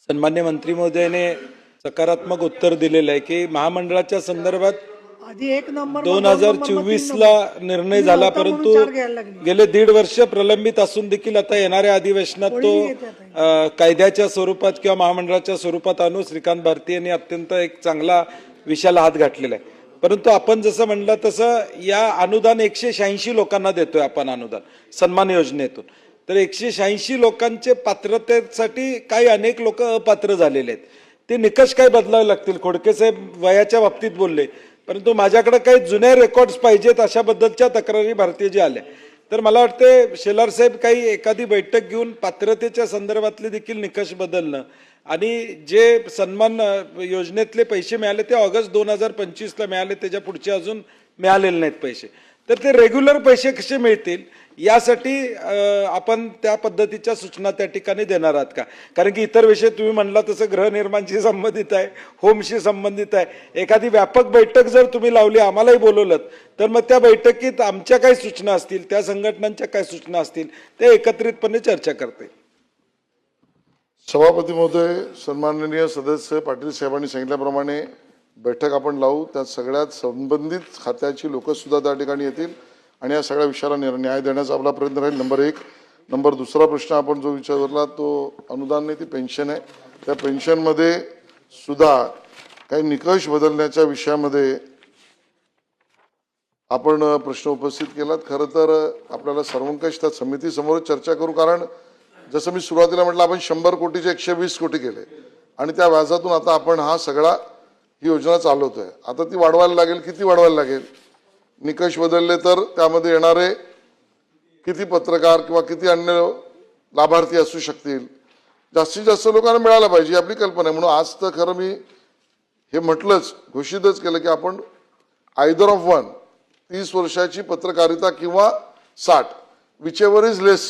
सन्मान्य मंत्री महोदयाने सकारात्मक उत्तर दिलेलं आहे की महामंडळाच्या संदर्भात आधी एक नंबर 2024 ला निर्णय झाला, परंतु गेले 1.5 वर्ष प्रलंबित असून देखील आता येणाऱ्या अधिवेशनात तो कायद्याच्या स्वरूपात किंवा महामंडळाच्या स्वरूपात आणू श्रीकांत भारती यांनी अत्यंत एक चांगला विषयाला हात घातलेला आहे. परंतु आपण जसं म्हणलं तसं या अनुदान 186 लोकांना देतोय आपण अनुदान सन्मान योजनेतून. तर 186 लोकांचे पात्रतेसाठी काही अनेक लोक अपात्र झालेले आहेत. ते निकष काय बदलावे लागतील? खोडके साहेब वयाच्या बाबतीत बोलले, परंतु माझ्याकडे काही जुने रेकॉर्ड्स पाहिजेत अशा बद्दलच्या तक्रारी भारतीयजी आल्या. तर मला वाटते शेलार साहेब काही एखादी बैठक घेऊन पात्रतेच्या संदर्भातले देखील निकष बदलणं आणि जे सन्मान योजनेतले पैसे मिळाले ते ऑगस्ट 2025 ला मिळाले, त्याच्या पुढचे अजून मिळालेले नाहीत पैसे. तर ते रेग्युलर पैसे कसे मिळतील यासाठी आपण त्या पद्धतीच्या सूचना त्या ठिकाणी देणार आहात का? कारण की इतर विषय तुम्ही म्हणला तसं गृहनिर्माणशी संबंधित आहे, होमशी संबंधित आहे. एखादी व्यापक बैठक जर तुम्ही लावली, आम्हालाही बोलवलं, तर मग त्या बैठकीत आमच्या काय सूचना असतील, त्या संघटनांच्या काय सूचना असतील, ते एकत्रितपणे चर्चा करते. सभापती महोदय, सन्माननीय सदस्य पाटील साहेबांनी सांगितल्याप्रमाणे बैठक आपण लावू. त्यात सगळ्यात संबंधित खात्याची लोक सुद्धा त्या ठिकाणी येतील आणि या सगळ्या विषयाला न्याय देण्याचा आपला प्रयत्न राहील. नंबर 1. नंबर 2 प्रश्न आपण जो विचारला तो अनुदान नाही, ती पेन्शन आहे. त्या पेन्शनमध्ये सुद्धा काही निकष बदलण्याच्या विषयामध्ये आपण प्रश्न उपस्थित केलात. खरं तर आपल्याला सर्वंकष त्या समितीसमोर चर्चा करू. कारण जसं मी सुरुवातीला म्हटलं, आपण 100 कोटीचे 120 कोटी केले आणि त्या व्याजातून आता आपण ही योजना चालवतोय. आता ती वाढवायला लागेल. किती वाढवायला लागेल? निकष बदलले तर त्यामध्ये येणारे किती पत्रकार किंवा किती अन्य लाभार्थी असू शकतील, जास्तीत जास्त लोकांना मिळायला पाहिजे ही आपली कल्पना आहे. म्हणून आज तर खरं मी हे म्हटलंच, घोषितच केलं की आपण आयदर ऑफ वन 30 वर्षाची पत्रकारिता किंवा 60 विचेवर इज लेस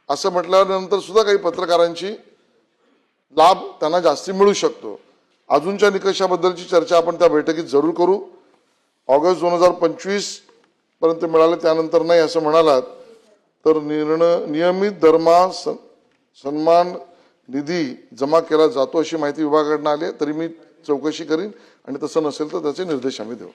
असं म्हटल्यानंतर सुद्धा काही पत्रकारांची लाभ त्यांना जास्ती मिळू शकतो. अजूनच्या निकषाबद्दलची चर्चा आपण त्या बैठकीत जरूर करू. ऑगस्ट 2025 पर्यंत मिळाले त्यानंतर नाही असं म्हणालात तर नियमित दरमा सन्मान निधी जमा केला जातो अशी माहिती विभागाकडून आली आहे. तरी मी चौकशी करीन आणि तसं नसेल तर त्याचे निर्देश आम्ही देऊ.